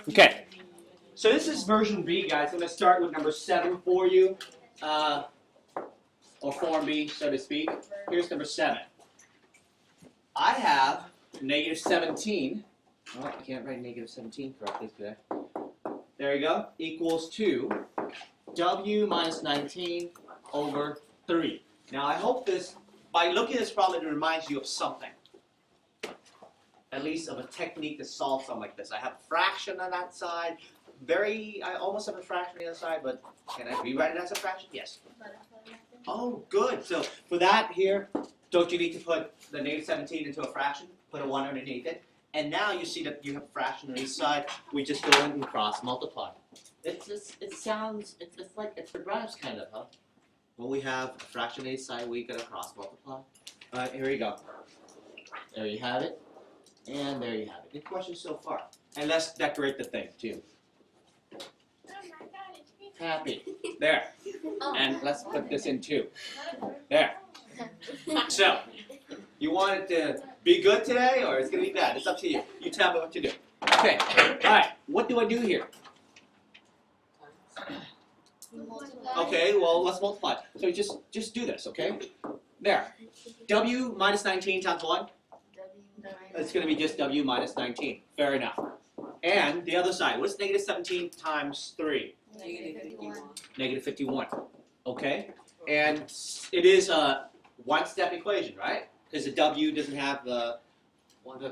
Okay, so this is version B, guys. I'm going to start with number 7 for you, or form B, so to speak. Here's number 7. I have negative 17. Oh, I can't write negative 17 correctly today. There you go. Equals to W minus 19 over 3. Now, I hope this, by looking at this problem, it reminds you of something. At least of a technique to solve something like this. I have a fraction on that side. I almost have a fraction on the other side, but can I rewrite it as a fraction? Yes. Oh, good. So for that here, don't you need to put the negative 17 into a fraction? Put a 1 underneath it. And now you see that you have a fraction on each side. We just go in and cross multiply. It derives kind of, huh? Well, we have a fraction on each side. We got to cross multiply. All right, here we go. There you have it. And there you have it. Any questions so far? And let's decorate the thing, too. Happy. There. And let's put this in, too. There. So, you want it to be good today, or it's going to be bad? It's up to you. You tell me what to do. Okay. All right. What do I do here? Okay, well, let's multiply. So just do this, okay? There. W minus 19 times 1? It's going to be just W minus 19. Fair enough. And the other side, what's negative 17 times 3? Negative 51. Negative 51. Okay? And it is a one-step equation, right? Because the W doesn't have the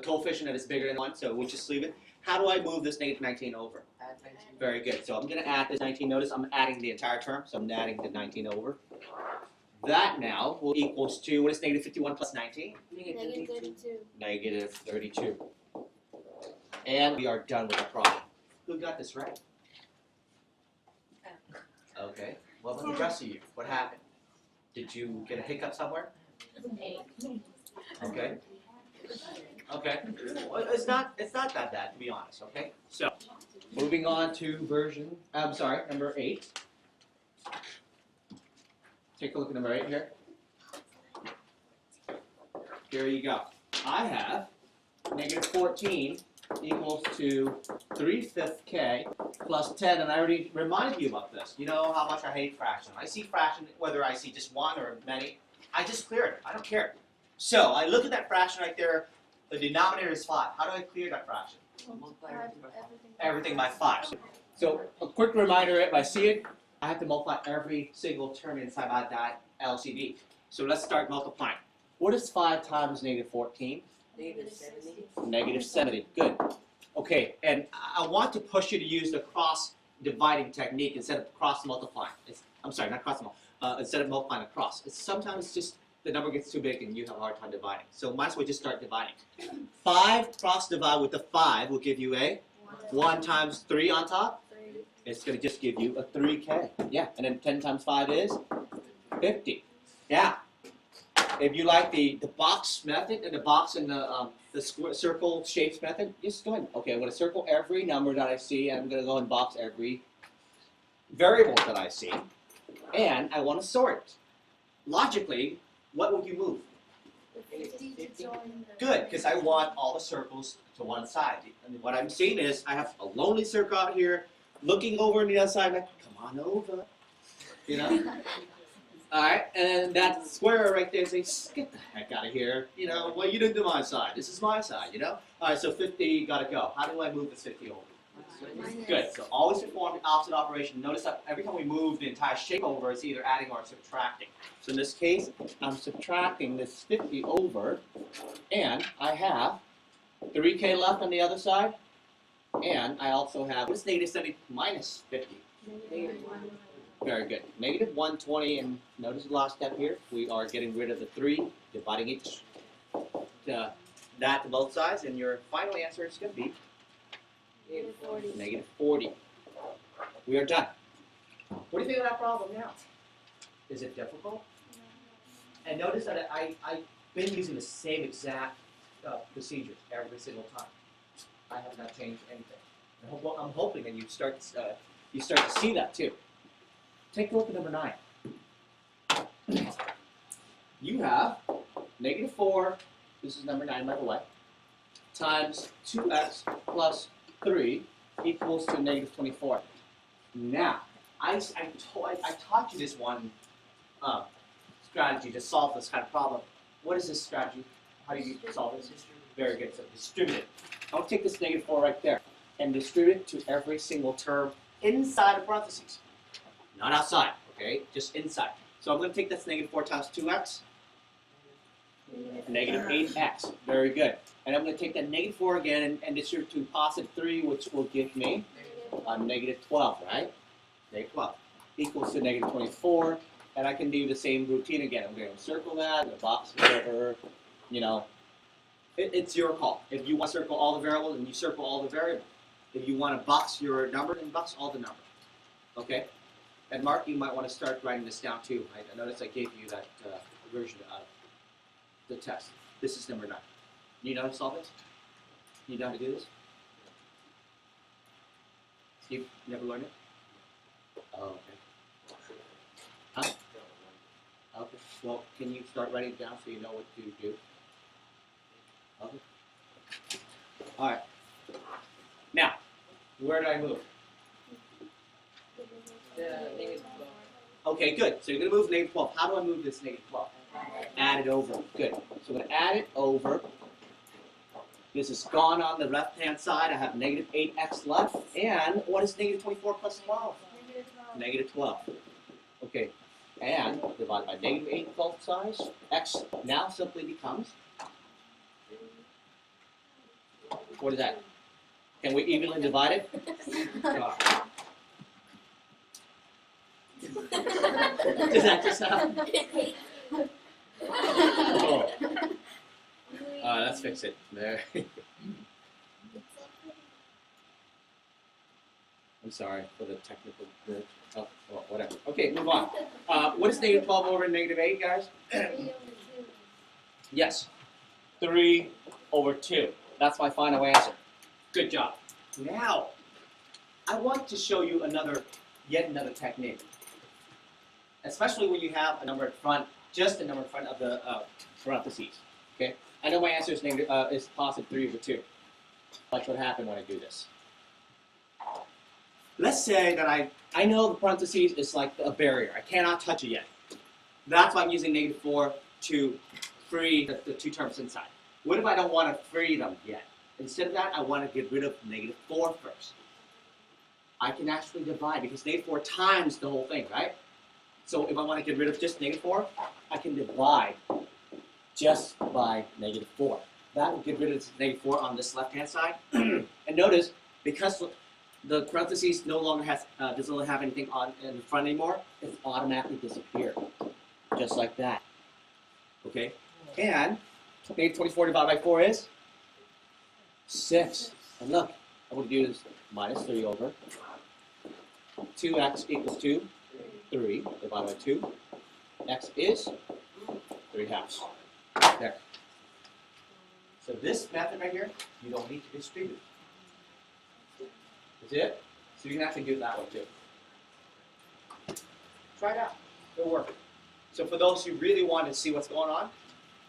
coefficient that is bigger than 1, so we'll just leave it. How do I move this negative 19 over? Add 19. Very good. So I'm going to add this 19. Notice I'm adding the entire term, so I'm adding the 19 over. That now will equals to, what is negative 51 plus 19? Negative 32. Negative 32. And we are done with the problem. Who got this right? Okay. What about the rest of you? What happened? Did you get a hiccup somewhere? Okay. Okay. Well, it's not that bad, to be honest, okay? So, moving on to number 8. Take a look at number 8 here. Here you go. I have negative 14 equals to 3/5 k plus 10, and I already reminded you about this. You know how much I hate fraction. I see fraction, whether I see just one or many, I just clear it. I don't care. So I look at that fraction right there. The denominator is 5. How do I clear that fraction? Everything by 5. So a quick reminder, if I see it, I have to multiply every single term inside my that LCD. So let's start multiplying. What is 5 times negative 14? Negative 70. Negative 70. Good. Okay, and I want to push you to use the cross-dividing technique instead of cross-multiplying. I'm sorry, not cross-multiplying. Instead of multiplying across. Sometimes just the number gets too big and you have a hard time dividing. So might as well just start dividing. 5 cross-divide with the 5 will give you a 1 times 3 on top. It's going to just give you a 3k. Yeah, and then 10 times 5 is 50. Yeah. If you like the box method and the box and the square, circle shapes method, just go ahead. Okay, I'm going to circle every number that I see, and I'm going to go and box every variable that I see, and I want to sort it. Logically, what would you move? 50 to join the Good, because I want all the circles to one side. And what I'm seeing is I have a lonely circle out here, looking over on the other side, like, come on over, you know? All right, and that square right there says, get the heck out of here. You know, well, you didn't do my side. This is my side, you know? All right, so 50 got to go. How do I move this 50 over? Good, so always perform the opposite operation. Notice that every time we move the entire shape over, it's either adding or subtracting. So in this case, I'm subtracting this 50 over, and I have 3k left on the other side, and I also have, what's negative 70 minus 50? Very good. Negative 120, and notice the last step here. We are getting rid of the 3, dividing each that to both sides, and your final answer is going to be negative 40. Negative 40. We are done. What do you think of that problem now? Is it difficult? And notice that I've been using the same exact procedures every single time. I have not changed anything. I'm hoping that you start to see that too. Take a look at number 9. You have negative 4, this is number 9 by the way, times 2x plus 3 equals to negative 24. Now, I taught you this one strategy to solve this kind of problem. What is this strategy? How do you solve this? Very good. So distribute it. I'll take this negative 4 right there and distribute it to every single term inside of parentheses. Not outside, okay? Just inside. So I'm going to take this negative 4 times 2x. Negative 8x. Very good. And I'm going to take that negative 4 again and distribute to positive 3, which will give me negative 12, right? Negative 12 equals to negative 24. And I can do the same routine again. I'm going to circle that, the box, whatever, you know. It's your call. If you want to circle all the variables, then you circle all the variables. If you want to box your number, then box all the numbers. Okay? And Mark, you might want to start writing this down too. I noticed I gave you that version of the test. This is number 9. You know how to solve it? You know how to do this? You've never learned it? Oh, okay. Huh? Okay. Well, can you start writing it down so you know what to do? Okay. All right. Now, where do I move? Negative 12. Okay, good. So you're going to move negative 12. How do I move this negative 12? Add it over. Good. So I'm going to add it over. This is gone on the left-hand side. I have negative 8x left. And what is negative 24 plus 12? Negative 12. Okay. And divided by negative 8 both sides. X now simply becomes, what is that? Can we evenly divide it? Does that just sound? Oh. Let's fix it. There. I'm sorry for the technical glitch. Oh, well, whatever. Okay, move on. What is negative 12 over negative 8, guys? 3 over 2. Yes. 3 over 2. That's my final answer. Good job. Now, I want to show you yet another technique. Especially when you have a number in front, just a number in front of the parentheses. Okay? I know my answer is positive 3 over 2. Watch what happened when I do this. Let's say that I know the parentheses is like a barrier. I cannot touch it yet. That's why I'm using negative 4 to free the two terms inside. What if I don't want to free them yet? Instead of that, I want to get rid of negative 4 first. I can actually divide because negative 4 times the whole thing, right? So if I want to get rid of just negative 4, I can divide just by negative 4. That will get rid of negative 4 on this left-hand side. And notice, because the parentheses no longer doesn't have anything in the front anymore, it's automatically disappeared, just like that. Okay? And negative 24 divided by 4 is 6. And look, I'm going to do this minus 3 over 2x equals 2. 3 divided by 2. X is 3/2. There. So this method right here, you don't need to distribute. That's it. So you can actually do it that way too. Try it out. It'll work. So for those who really want to see what's going on,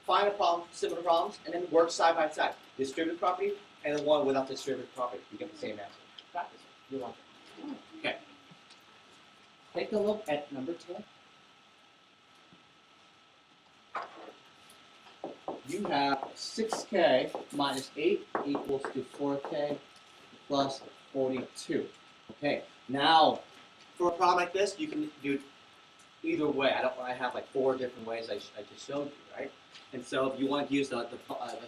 find a problem, similar problems, and then work side by side. Distributive property and the one without distributive property. You get the same answer. Practice. You want it. Okay. Take a look at number 10. You have 6k minus 8 equals to 4k plus 42. Okay, now for a problem like this, you can do it either way. I have like 4 different ways I just showed you, right? And so if you want to use the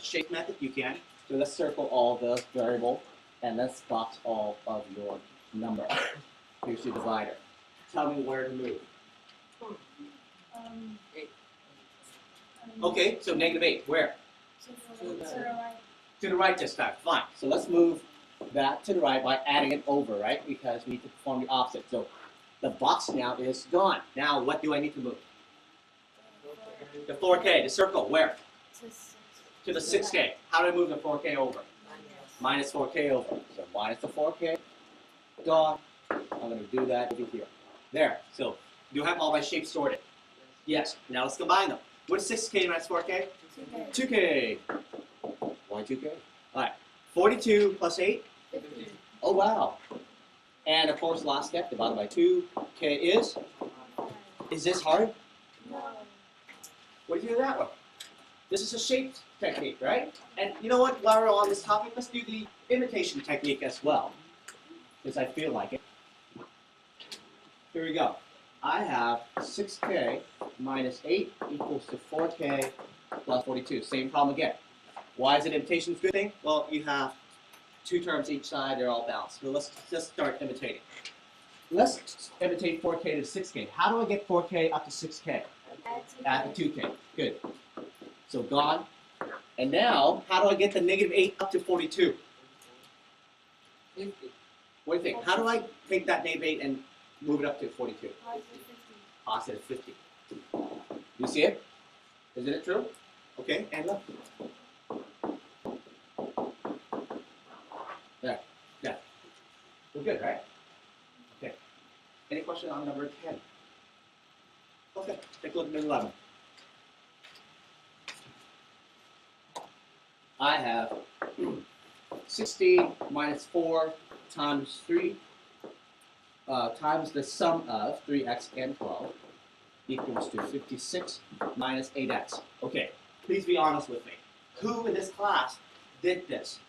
shape method, you can. So let's circle all the variable and let's box all of your number. Here's your divider. Tell me where to move. Okay, so negative 8, where? To the right. To the right this time, fine. So let's move that to the right by adding it over, right? Because we need to perform the opposite. So the box now is gone. Now what do I need to move? The 4k, the circle, where? To the 6k. How do I move the 4k over? Minus 4k over. So minus the 4k, gone. I'm going to do that over here. There. So do I have all my shapes sorted? Yes. Now let's combine them. What is 6k minus 4k? 2k. Why 2k? All right. 42 plus 8? 50. Oh, wow. And of course, last step, divided by 2. Okay, is this hard? No. What do you do that one? This is a shape technique, right? And you know what, while we're on this topic, let's do the imitation technique as well, because I feel like it. Here we go. I have 6k minus 8 equals to 4k plus 42. Same problem again. Why is it imitation a good thing? Well, you have 2 terms each side, they're all balanced. So let's just start imitating. Let's imitate 4k to 6k. How do I get 4k up to 6k? Add the 2k. Good. So gone. And now, how do I get the negative 8 up to 42? What do you think? How do I take that negative 8 and move it up to 42? Positive 50. You see it? Isn't it true? Okay, and look. There. Yeah. We're good, right? Okay. Any question on number 10? Okay, take a look at number 11. I have 16 minus 4 times 3 times the sum of 3x and 12 equals to 56 minus 8x. Okay, please be honest with me. Who in this class did this?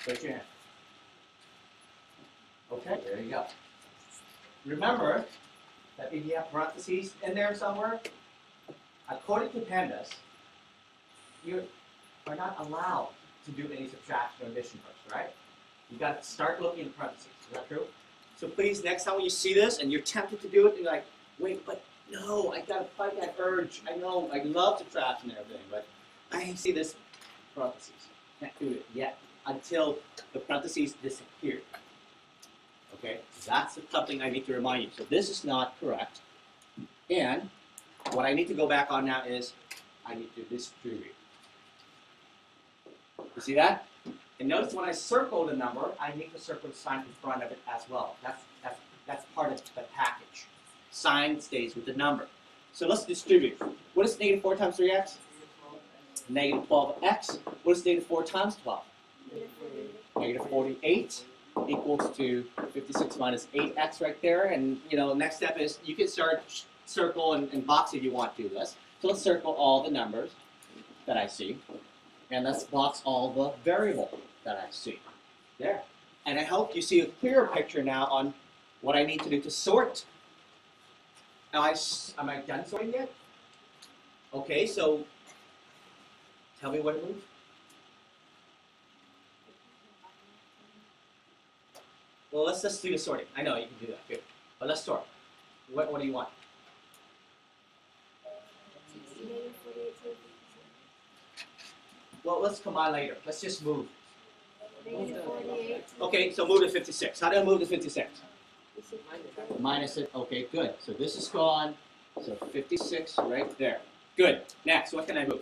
Raise your hand. Okay, there you go. Remember that if you have parentheses in there somewhere, according to PANDAS, you are not allowed to do any subtraction or addition first, right? You got to start looking at parentheses. Is that true? So please, next time when you see this and you're tempted to do it, you're like, wait, but no, I got to fight that urge. I know, I love subtraction and everything, but I see this parentheses. Can't do it yet until the parentheses disappear. Okay, that's something I need to remind you. So this is not correct. And what I need to go back on now is I need to distribute. You see that? And notice when I circle the number, I need to circle the sign in front of it as well. That's part of the package. Sign stays with the number. So let's distribute. What is negative 4 times 3x? Negative 12x. What is negative 4 times 12? Negative 48 equals to 56 minus 8x right there. And you know, next step is you can start circle and box if you want to do this. So let's circle all the numbers that I see. And let's box all the variable that I see. There. And I hope you see a clearer picture now on what I need to do to sort. Am I done sorting yet? Okay, so tell me what to move. Well, let's just do the sorting. I know you can do that, good. But let's sort. What do you want? Well, let's combine later. Let's just move. Okay, so move to 56. How do I move to 56? Minus it. Okay, good. So this is gone. So 56 right there. Good. Next, what can I move?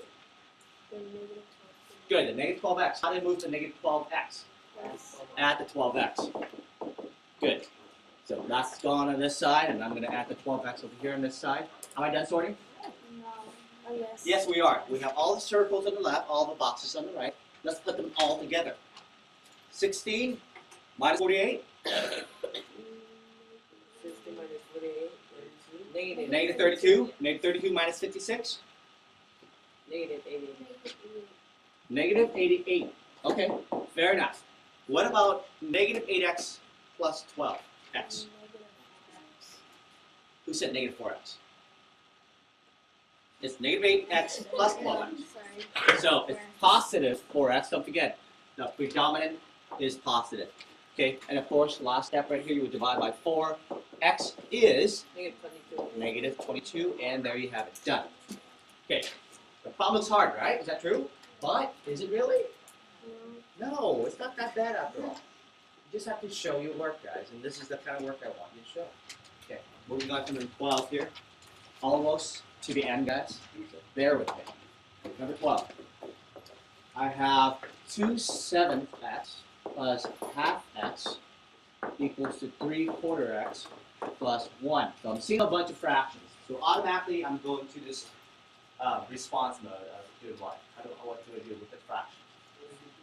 Good, the negative 12x. How do I move to negative 12x? Add the 12x. Good. So that's gone on this side, and I'm going to add the 12x over here on this side. Am I done sorting? No. Oh, yes. Yes, we are. We have all the circles on the left, all the boxes on the right. Let's put them all together. 16 minus 48. 60 minus 48, 32. Negative 32. Negative 32 minus 56. Negative 88. Negative 88. Okay, fair enough. What about negative 8x plus 12x? Who said negative 4x? It's negative 8x plus 12x. So it's positive 4x. Don't forget, the predominant is positive. Okay, and of course, last step right here, you would divide by 4. X is negative 22, and there you have it. Done. Okay, the problem's hard, right? Is that true? But is it really? No, it's not that bad after all. You just have to show your work, guys, and this is the kind of work I want you to show. Okay, moving on to number 12 here. Almost to the end, guys. So bear with me. Number 12. I have 2/7 x plus half x equals to 3/4 x plus 1. So I'm seeing a bunch of fractions. So automatically I'm going to just response mode of doing what? What do I do with the fraction?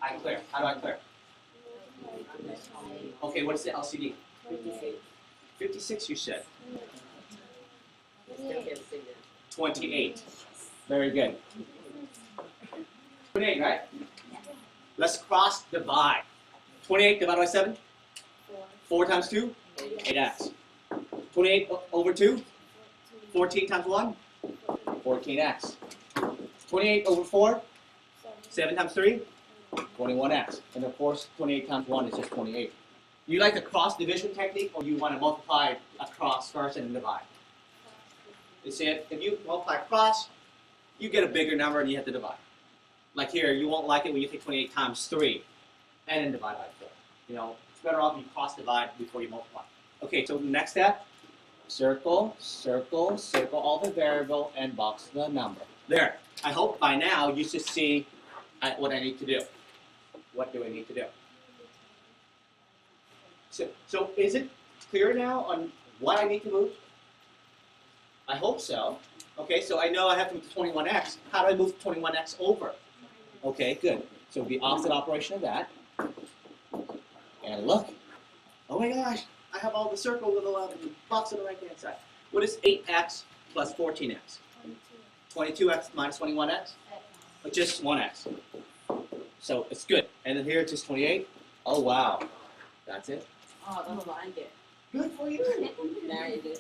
I clear. How do I clear? Okay, what's the LCD? 56. 56, you said. Still can't see that. 28. Very good. 28, right? Let's cross divide. 28 divided by 7? 4 times 2? 8x. 28 over 2? 14 times 1? 14x. 28 over 4? 7 times 3? 21x. And of course, 28 times 1 is just 28. You like the cross division technique, or you want to multiply across first and divide? You see it? If you multiply across, you get a bigger number and you have to divide. Like here, you won't like it when you take 28 times 3 and then divide by 4. You know, it's better off you cross divide before you multiply. Okay, so next step, circle, circle, circle all the variable and box the number. There. I hope by now you should see what I need to do. What do I need to do? So is it clear now on what I need to move? I hope so. Okay, so I know I have to move to 21x. How do I move 21x over? Okay, good. So the opposite operation of that. And look. Oh my gosh, I have all the circles in the box on the right-hand side. What is 8x plus 14x? 22x minus 21x? Or just 1x. So it's good. And then here it's just 28. Oh wow. That's it. Oh, that's what I get. Good for you. Now you do.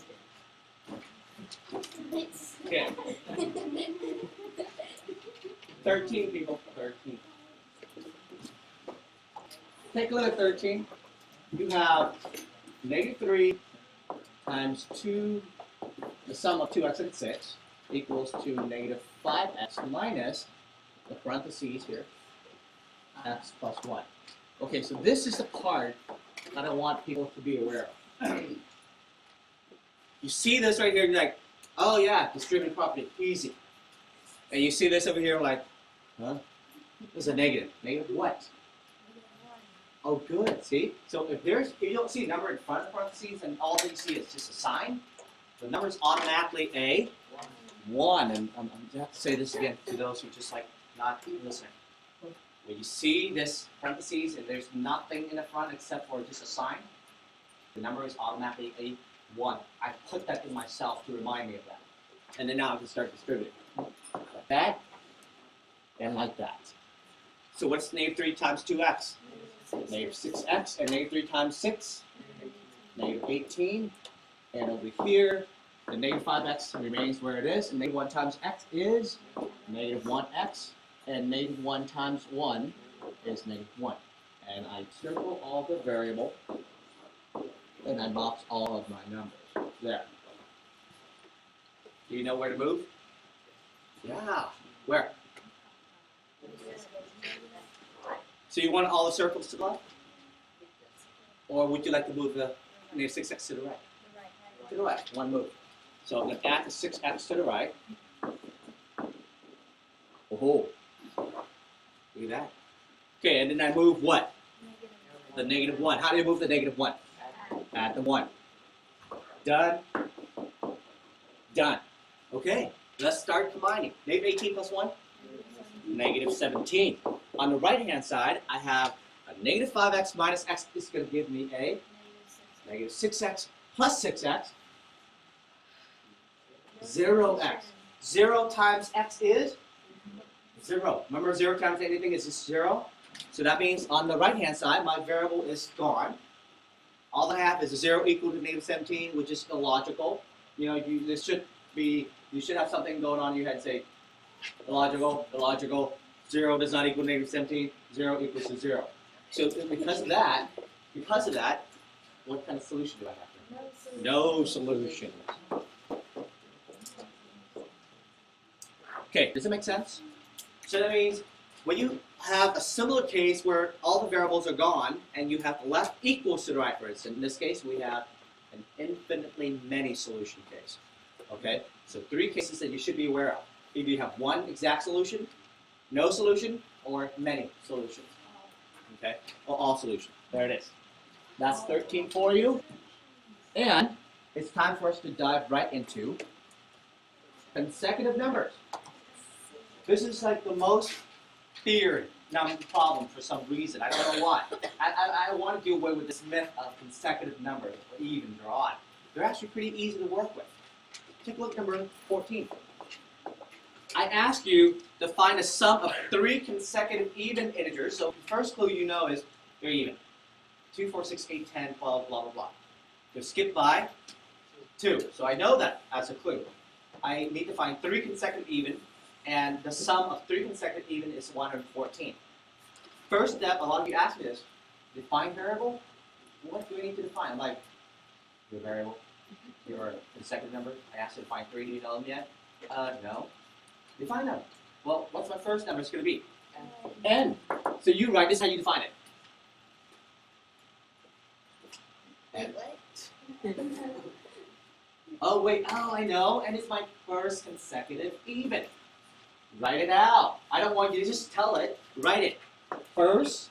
Okay. 13 people. 13. Take a look at 13. You have negative 3 times 2, the sum of 2x and 6 equals to negative 5x minus the parentheses here, x plus 1. Okay, so this is the part that I want people to be aware of. You see this right here, you're like, oh yeah, distributive property, easy. And you see this over here, like, huh? This is a negative. Negative what? Oh, good. See? So if you don't see a number in front of the parentheses and all that you see is just a sign, the number is automatically a 1. And I'm going to have to say this again to those who just like not listening. When you see this parentheses and there's nothing in the front except for just a sign, the number is automatically a 1. I put that in myself to remind me of that. And then now I can start distributing. Like that and like that. So what's negative 3 times 2x? Negative 6x, and negative 3 times 6? Negative 18. And over here, the negative 5x remains where it is, and negative 1 times x is negative 1x, and negative 1 times 1 is negative 1. And I circle all the variable, and I box all of my numbers. There. Do you know where to move? Yeah. Where? So you want all the circles to the left? Or would you like to move the negative 6x to the right? To the right. One move. So I'm going to add the 6x to the right. Oh, look at that. Okay, and then I move what? The negative 1. How do you move the negative 1? Add the 1. Done. Done. Okay, let's start combining. Negative 18 plus 1? Negative 17. On the right-hand side, I have a negative 5x minus x is going to give me a negative 6x plus 6x. 0x. 0 times x is 0. Remember 0 times anything is just 0? So that means on the right-hand side, my variable is gone. All I have is a 0 equal to negative 17, which is illogical. You know, you should have something going on in your head, say, illogical, illogical, 0 does not equal negative 17, 0 equals to 0. So because of that, what kind of solution do I have? No solution. Okay, does it make sense? So that means when you have a similar case where all the variables are gone and you have left equals to the right, for instance, in this case we have an infinitely many solution case. Okay, so 3 cases that you should be aware of. Either you have one exact solution, no solution, or many solutions. Okay, or all solutions. There it is. That's 13 for you. And it's time for us to dive right into consecutive numbers. This is like the most feared number problem for some reason. I don't know why. I want to do away with this myth of consecutive numbers, even or odd. They're actually pretty easy to work with. Take a look at number 14. I ask you to find a sum of 3 consecutive even integers. So the first clue you know is they're even. 2, 4, 6, 8, 10, 12, blah, blah, blah. Just skip by 2. So I know that as a clue. I need to find 3 consecutive even, and the sum of 3 consecutive even is 114. First step, a lot of you ask me this, define variable? What do we need to define? I'm like, your variable, your consecutive number. I asked you to find 3, do you know them yet? No. Define them. Well, what's my first number? It's going to be n. So you write this how you define it. N. Oh wait, I know, and it's my first consecutive even. Write it out. I don't want you to just tell it, write it. First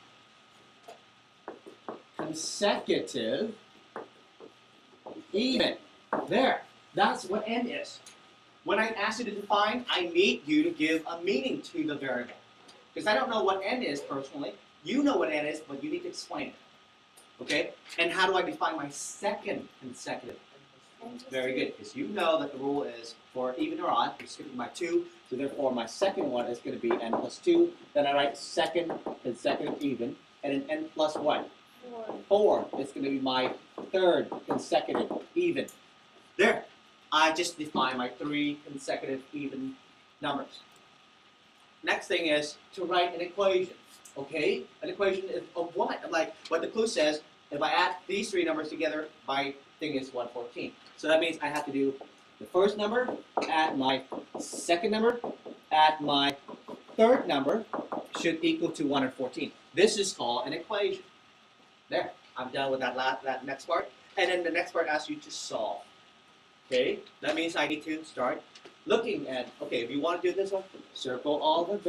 consecutive even. There, that's what n is. When I ask you to define, I need you to give a meaning to the variable. Because I don't know what n is personally. You know what n is, but you need to explain it. Okay? And how do I define my second consecutive? Very good, because you know that the rule is for even or odd, you're skipping my 2, so therefore my second one is going to be n plus 2. Then I write second consecutive even, and then n plus what? 4 is going to be my third consecutive even. There, I just define my 3 consecutive even numbers. Next thing is to write an equation. Okay, an equation is of what? Like what the clue says, if I add these 3 numbers together, my thing is 114. So that means I have to do the first number, add my second number, add my third number, should equal to 114. This is called an equation. There, I'm done with that next part. And then the next part asks you to solve. Okay, that means I need to start looking at, okay, if you want to do this one, circle all the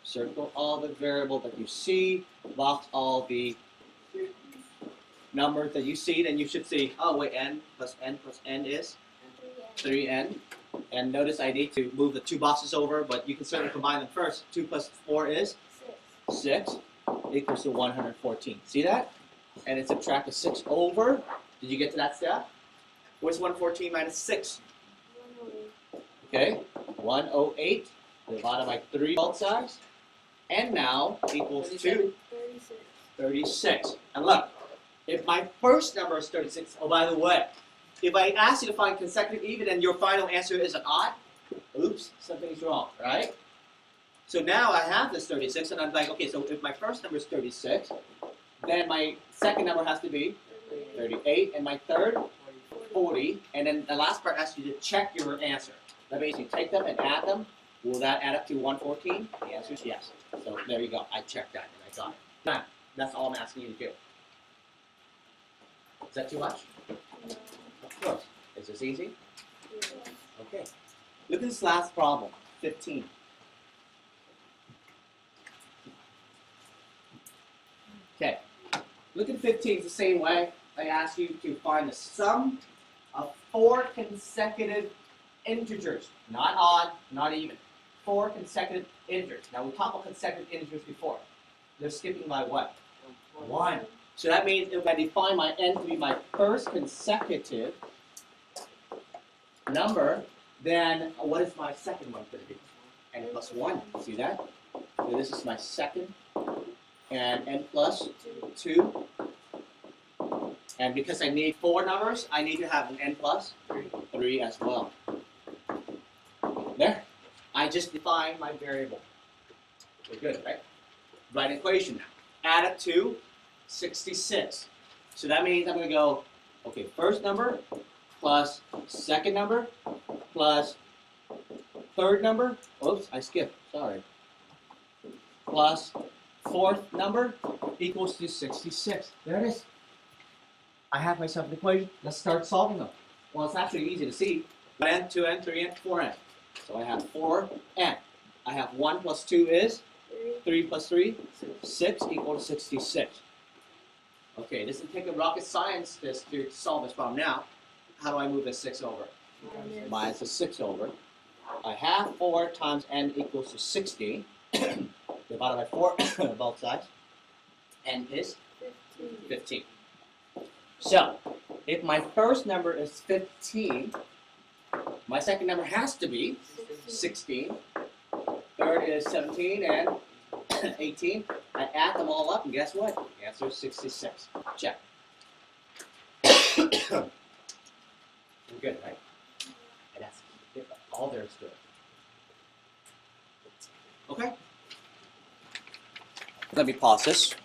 circle all the variable that you see, box all the numbers that you see, then you should see, oh wait, n plus n is 3n. And notice I need to move the 2 boxes over, but you can certainly combine them first. 2 plus 4 is 6 equals to 114. See that? And then subtract the 6 over. Did you get to that step? What's 114 minus 6? 108. Okay, 108 divided by 3 both sides. And now equals to 36. And look, if my first number is 36, oh by the way, if I ask you to find consecutive even and your final answer is an odd, oops, something's wrong, right? So now I have this 36 and I'm like, okay, so if my first number is 36, then my second number has to be 38 and my third 40, and then the last part asks you to check your answer. That means you take them and add them. Will that add up to 114? The answer is yes. So there you go. I checked that and I got it. Now, that's all I'm asking you to do. Is that too much? No. Of course. Is this easy? Yes. Okay. Look at this last problem, 15. Okay. Look at 15. It's the same way. I ask you to find the sum of 4 consecutive integers. Not odd, not even. 4 consecutive integers. Now we talked about consecutive integers before. They're skipping by what? 1. So that means if I define my n to be my first consecutive number, then what is my second one going to be? N plus 1. See that? So this is my second. And n plus 2. And because I need 4 numbers, I need to have an n plus 3 as well. There. I just defined my variable. We're good, right? Write an equation now. Add it to 66. So that means I'm going to go, okay, first number plus second number plus third number. Oops, I skipped. Sorry. Plus fourth number equals to 66. There it is. I have myself an equation. Let's start solving them. Well, it's actually easy to see. 1n, 2n, 3n, 4n. So I have 4n. I have 1 plus 2 is 3 plus 3, 6 equal to 66. Okay, this doesn't take a rocket science to solve this problem. Now, how do I move this 6 over? Minus the 6 over. I have 4 times n equals to 60, divided by 4 both sides. N is 15. So, if my first number is 15, my second number has to be 16. Third is 17 and 18. I add them all up, and guess what? The answer is 66. Check. We're good, right? And that's all there is to it. Okay. Let me pause this.